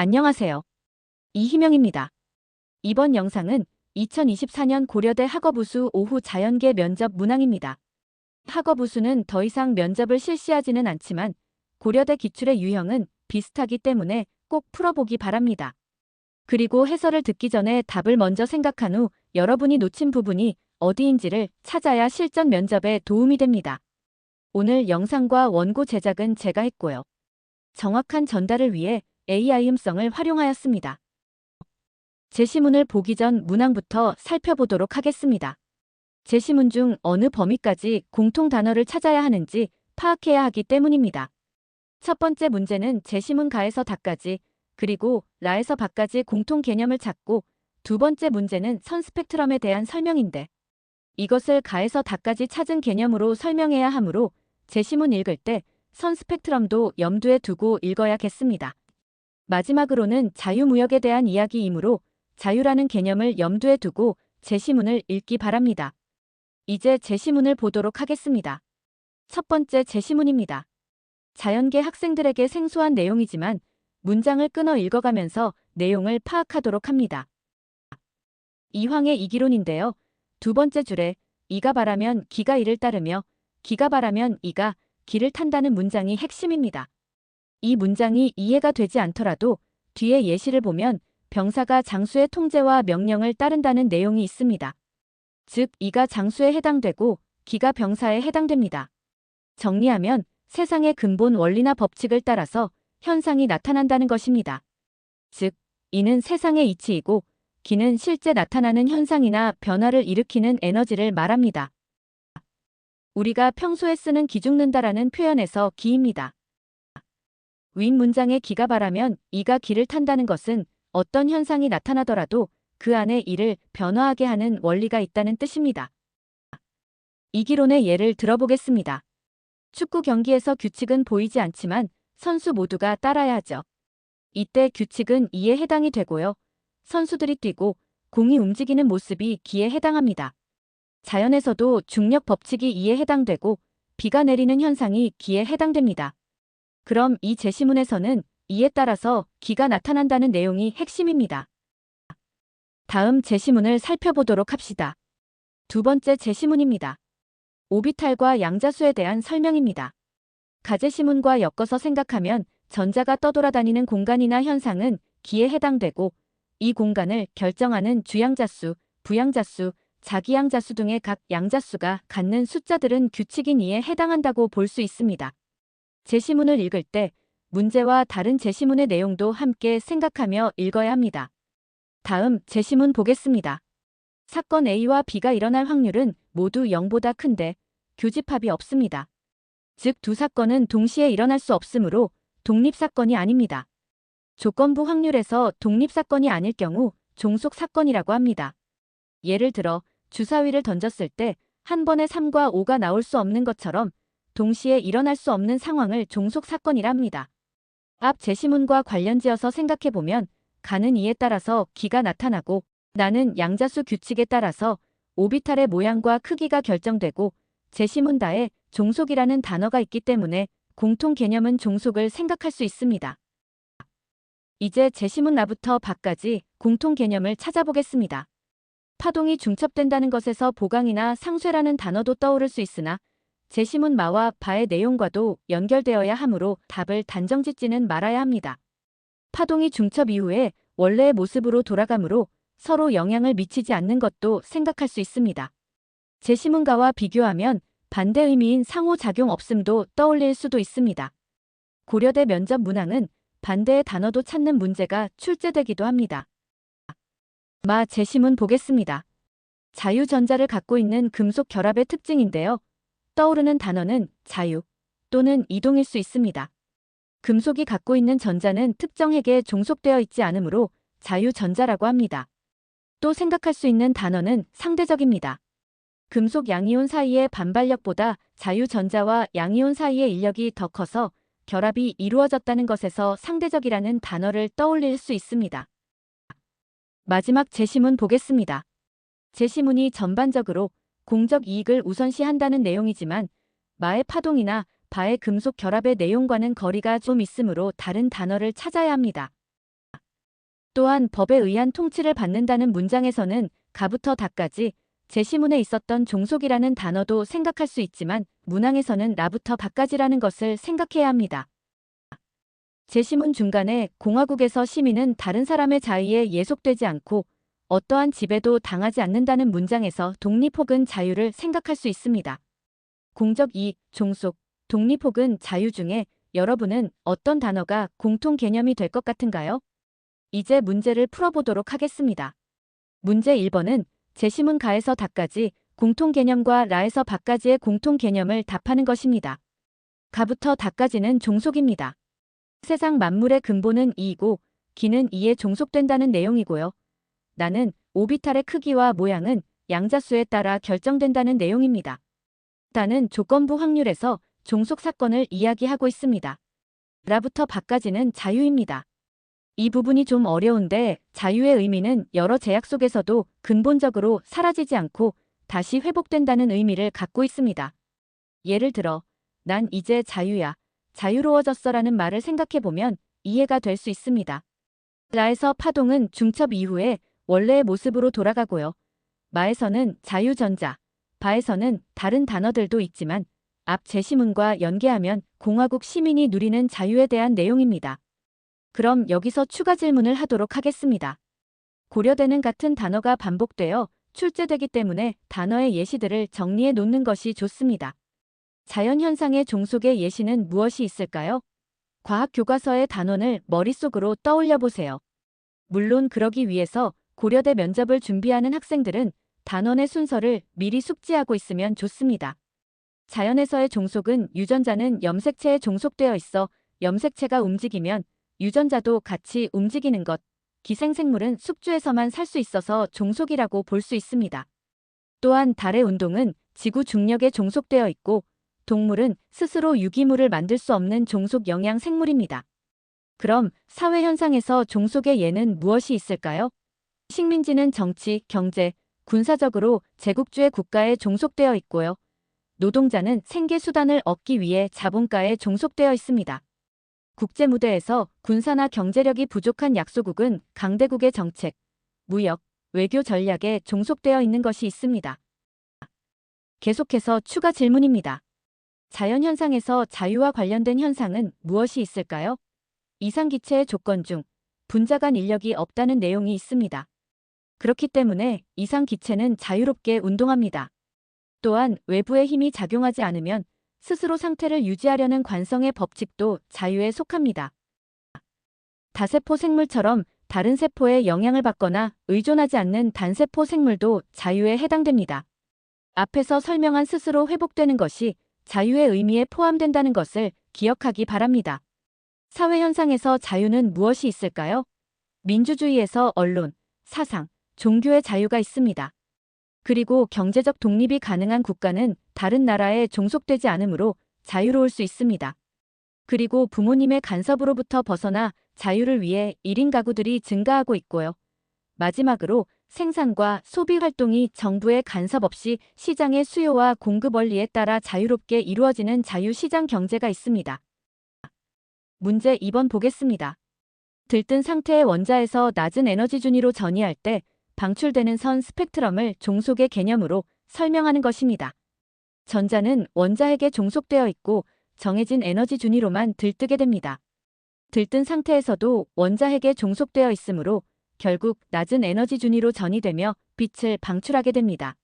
안녕하세요. 이희명입니다. 이번 영상은 2024년 고려대 학업우수 오후 자연계 면접 문항입니다. 학업우수는 더 이상 면접을 실시하지는 않지만 고려대 기출의 유형은 비슷하기 때문에 꼭 풀어보기 바랍니다. 그리고 해설을 듣기 전에 답을 먼저 생각한 후 여러분이 놓친 부분이 어디인지를 찾아야 실전 면접에 도움이 됩니다. 오늘 영상과 원고 제작은 제가 했고요. 정확한 전달을 위해 AI 음성을 활용하였습니다. 제시문을 보기 전 문항부터 살펴보도록 하겠습니다. 제시문 중 어느 범위까지 공통 단어를 찾아야 하는지 파악해야 하기 때문입니다. 첫 번째 문제는 제시문 가에서 다까지 그리고 라에서 바까지 공통 개념을 찾고 두 번째 문제는 선 스펙트럼에 대한 설명인데 이것을 가에서 다까지 찾은 개념으로 설명해야 하므로 제시문 읽을 때 선 스펙트럼도 염두에 두고 읽어야겠습니다. 마지막으로는 자유무역에 대한 이야기이므로 자유라는 개념을 염두에 두고 제시문을 읽기 바랍니다. 이제 제시문을 보도록 하겠습니다. 첫 번째 제시문입니다. 자연계 학생들에게 생소한 내용이지만 문장을 끊어 읽어가면서 내용을 파악하도록 합니다. 이황의 이기론인데요. 두 번째 줄에 이가 바라면 기가 이를 따르며 기가 바라면 이가 기를 탄다는 문장이 핵심입니다. 이 문장이 이해가 되지 않더라도 뒤에 예시를 보면 병사가 장수의 통제와 명령을 따른다는 내용이 있습니다. 즉, 이가 장수에 해당되고 기가 병사에 해당됩니다. 정리하면 세상의 근본 원리나 법칙을 따라서 현상이 나타난다는 것입니다. 즉, 이는 세상의 이치이고 기는 실제 나타나는 현상이나 변화를 일으키는 에너지를 말합니다. 우리가 평소에 쓰는 기 죽는다라는 표현에서 기입니다. 윗 문장에 기가 바라면 이가 기를 탄다는 것은 어떤 현상이 나타나더라도 그 안에 이를 변화하게 하는 원리가 있다는 뜻입니다. 이기론의 예를 들어보겠습니다. 축구 경기에서 규칙은 보이지 않지만 선수 모두가 따라야 하죠. 이때 규칙은 이에 해당이 되고요. 선수들이 뛰고 공이 움직이는 모습이 기에 해당합니다. 자연에서도 중력 법칙이 이에 해당되고 비가 내리는 현상이 기에 해당됩니다. 그럼 이 제시문에서는 이에 따라서 기가 나타난다는 내용이 핵심입니다. 다음 제시문을 살펴보도록 합시다. 두 번째 제시문입니다. 오비탈과 양자수에 대한 설명입니다. 가제시문과 엮어서 생각하면 전자가 떠돌아다니는 공간이나 현상은 기에 해당되고 이 공간을 결정하는 주양자수, 부양자수, 자기양자수 등의 각 양자수가 갖는 숫자들은 규칙인 이에 해당한다고 볼 수 있습니다. 제시문을 읽을 때 문제와 다른 제시문의 내용도 함께 생각하며 읽어야 합니다. 다음 제시문 보겠습니다. 사건 A와 B가 일어날 확률은 모두 0보다 큰데 교집합이 없습니다. 즉 두 사건은 동시에 일어날 수 없으므로 독립사건이 아닙니다. 조건부 확률에서 독립사건이 아닐 경우 종속사건이라고 합니다. 예를 들어 주사위를 던졌을 때 한 번에 3과 5가 나올 수 없는 것처럼 동시에 일어날 수 없는 상황을 종속사건이라 합니다. 앞 제시문과 관련지어서 생각해보면 가는 이에 따라서 기가 나타나고 나는 양자수 규칙에 따라서 오비탈의 모양과 크기가 결정되고 제시문 다에 종속이라는 단어가 있기 때문에 공통 개념은 종속을 생각할 수 있습니다. 이제 제시문 나부터 바까지 공통 개념을 찾아보겠습니다. 파동이 중첩된다는 것에서 보강이나 상쇄라는 단어도 떠오를 수 있으나 제시문 마와 바의 내용과도 연결되어야 하므로 답을 단정짓지는 말아야 합니다. 파동이 중첩 이후에 원래의 모습으로 돌아가므로 서로 영향을 미치지 않는 것도 생각할 수 있습니다. 제시문가와 비교하면 반대 의미인 상호작용 없음도 떠올릴 수도 있습니다. 고려대 면접 문항은 반대의 단어도 찾는 문제가 출제되기도 합니다. 마 제시문 보겠습니다. 자유전자를 갖고 있는 금속 결합의 특징인데요. 떠오르는 단어는 자유 또는 이동일 수 있습니다. 금속이 갖고 있는 전자는 특정 핵에 종속되어 있지 않으므로 자유전자라고 합니다. 또 생각할 수 있는 단어는 상대적입니다. 금속 양이온 사이의 반발력보다 자유전자와 양이온 사이의 인력이 더 커서 결합이 이루어졌다는 것에서 상대적이라는 단어를 떠올릴 수 있습니다. 마지막 제시문 보겠습니다. 제시문이 전반적으로 공적 이익을 우선시한다는 내용이지만 마의 파동이나 바의 금속 결합의 내용과는 거리가 좀 있으므로 다른 단어를 찾아야 합니다. 또한 법에 의한 통치를 받는다는 문장에서는 가부터 다까지 제시문에 있었던 종속이라는 단어도 생각할 수 있지만 문항에서는 라부터 바까지라는 것을 생각해야 합니다. 제시문 중간에 공화국에서 시민은 다른 사람의 자의에 예속되지 않고 어떠한 지배도 당하지 않는다는 문장에서 독립 혹은 자유를 생각할 수 있습니다. 공적 이익, 종속, 독립 혹은 자유 중에 여러분은 어떤 단어가 공통 개념이 될 것 같은가요? 이제 문제를 풀어보도록 하겠습니다. 문제 1번은 제시문 가에서 다까지 공통 개념과 라에서 바까지의 공통 개념을 답하는 것입니다. 가부터 다까지는 종속입니다. 세상 만물의 근본은 이이고 기는 이에 종속된다는 내용이고요. 나는 오비탈의 크기와 모양은 양자수에 따라 결정된다는 내용입니다. 다는 조건부 확률에서 종속 사건을 이야기하고 있습니다. 라부터 바까지는 자유입니다. 이 부분이 좀 어려운데 자유의 의미는 여러 제약 속에서도 근본적으로 사라지지 않고 다시 회복된다는 의미를 갖고 있습니다. 예를 들어 난 이제 자유야, 자유로워졌어라는 말을 생각해보면 이해가 될 수 있습니다. 라에서 파동은 중첩 이후에 원래의 모습으로 돌아가고요. 마에서는 자유전자, 바에서는 다른 단어들도 있지만 앞 제시문과 연계하면 공화국 시민이 누리는 자유에 대한 내용입니다. 그럼 여기서 추가 질문을 하도록 하겠습니다. 고려되는 같은 단어가 반복되어 출제되기 때문에 단어의 예시들을 정리해 놓는 것이 좋습니다. 자연현상의 종속의 예시는 무엇이 있을까요? 과학 교과서의 단원을 머릿속으로 떠올려 보세요. 물론 그러기 위해서 고려대 면접을 준비하는 학생들은 단원의 순서를 미리 숙지하고 있으면 좋습니다. 자연에서의 종속은 유전자는 염색체에 종속되어 있어 염색체가 움직이면 유전자도 같이 움직이는 것, 기생생물은 숙주에서만 살 수 있어서 종속이라고 볼 수 있습니다. 또한 달의 운동은 지구 중력에 종속되어 있고 동물은 스스로 유기물을 만들 수 없는 종속 영양 생물입니다. 그럼 사회현상에서 종속의 예는 무엇이 있을까요? 식민지는 정치, 경제, 군사적으로 제국주의 국가에 종속되어 있고요. 노동자는 생계수단을 얻기 위해 자본가에 종속되어 있습니다. 국제무대에서 군사나 경제력이 부족한 약소국은 강대국의 정책, 무역, 외교 전략에 종속되어 있는 것이 있습니다. 계속해서 추가 질문입니다. 자연현상에서 자유와 관련된 현상은 무엇이 있을까요? 이상기체의 조건 중 분자 간 인력이 없다는 내용이 있습니다. 그렇기 때문에 이상기체는 자유롭게 운동합니다. 또한 외부의 힘이 작용하지 않으면 스스로 상태를 유지하려는 관성의 법칙도 자유에 속합니다. 다세포 생물처럼 다른 세포에 영향을 받거나 의존하지 않는 단세포 생물도 자유에 해당됩니다. 앞에서 설명한 스스로 회복되는 것이 자유의 의미에 포함된다는 것을 기억하기 바랍니다. 사회현상에서 자유는 무엇이 있을까요? 민주주의에서 언론, 사상, 종교의 자유가 있습니다. 그리고 경제적 독립이 가능한 국가는 다른 나라에 종속되지 않으므로 자유로울 수 있습니다. 그리고 부모님의 간섭으로부터 벗어나 자유를 위해 1인 가구들이 증가하고 있고요. 마지막으로 생산과 소비 활동이 정부의 간섭 없이 시장의 수요와 공급 원리에 따라 자유롭게 이루어지는 자유시장 경제가 있습니다. 문제 2번 보겠습니다. 들뜬 상태의 원자에서 낮은 에너지 준위로 전이할 때 방출되는 선 스펙트럼을 종속의 개념으로 설명하는 것입니다. 전자는 원자핵에 종속되어 있고 정해진 에너지 준위로만 들뜨게 됩니다. 들뜬 상태에서도 원자핵에 종속되어 있으므로 결국 낮은 에너지 준위로 전이되며 빛을 방출하게 됩니다.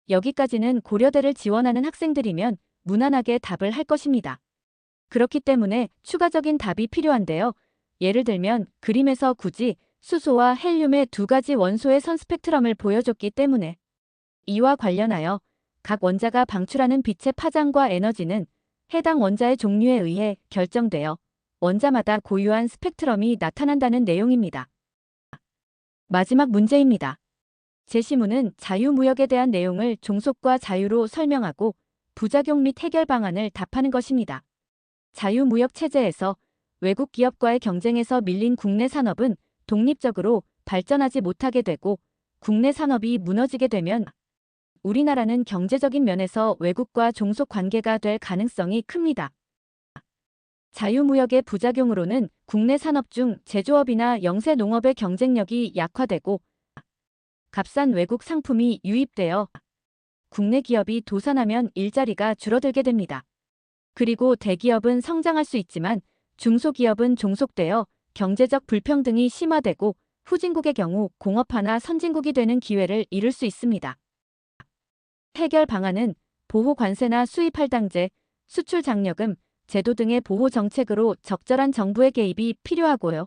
여기까지는 고려대를 지원하는 학생들이면 무난하게 답을 할 것입니다. 그렇기 때문에 추가적인 답이 필요한데요. 예를 들면 그림에서 굳이 수소와 헬륨의 두 가지 원소의 선 스펙트럼을 보여줬기 때문에 이와 관련하여 각 원자가 방출하는 빛의 파장과 에너지는 해당 원자의 종류에 의해 결정되어 원자마다 고유한 스펙트럼이 나타난다는 내용입니다. 마지막 문제입니다. 제시문은 자유무역에 대한 내용을 종속과 자유로 설명하고 부작용 및 해결 방안을 답하는 것입니다. 자유무역 체제에서 외국 기업과의 경쟁에서 밀린 국내 산업은 독립적으로 발전하지 못하게 되고 국내 산업이 무너지게 되면 우리나라는 경제적인 면에서 외국과 종속 관계가 될 가능성이 큽니다. 자유무역의 부작용으로는 국내 산업 중 제조업이나 영세농업의 경쟁력이 약화되고 값싼 외국 상품이 유입되어 국내 기업이 도산하면 일자리가 줄어들게 됩니다. 그리고 대기업은 성장할 수 있지만 중소기업은 종속되어 경제적 불평등이 심화되고 후진국의 경우 공업화나 선진국이 되는 기회를 잃을 수 있습니다. 해결 방안은 보호 관세나 수입 할당제, 수출 장려금, 제도 등의 보호 정책으로 적절한 정부의 개입이 필요하고요.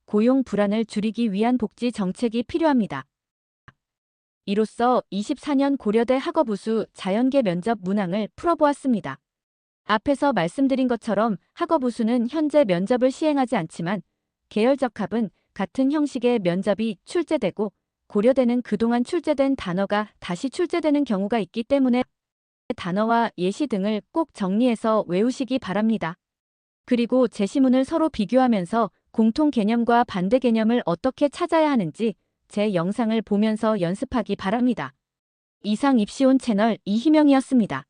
고용 불안을 줄이기 위한 복지 정책이 필요합니다. 이로써 24년 고려대 학업우수 자연계 면접 문항을 풀어보았습니다. 앞에서 말씀드린 것처럼 학업우수는 현재 면접을 시행하지 않지만 계열적합은 같은 형식의 면접이 출제되고 고려대는 그동안 출제된 단어가 다시 출제되는 경우가 있기 때문에 단어와 예시 등을 꼭 정리해서 외우시기 바랍니다. 그리고 제시문을 서로 비교하면서 공통 개념과 반대 개념을 어떻게 찾아야 하는지 제 영상을 보면서 연습하기 바랍니다. 이상 입시온 채널 이희명이었습니다.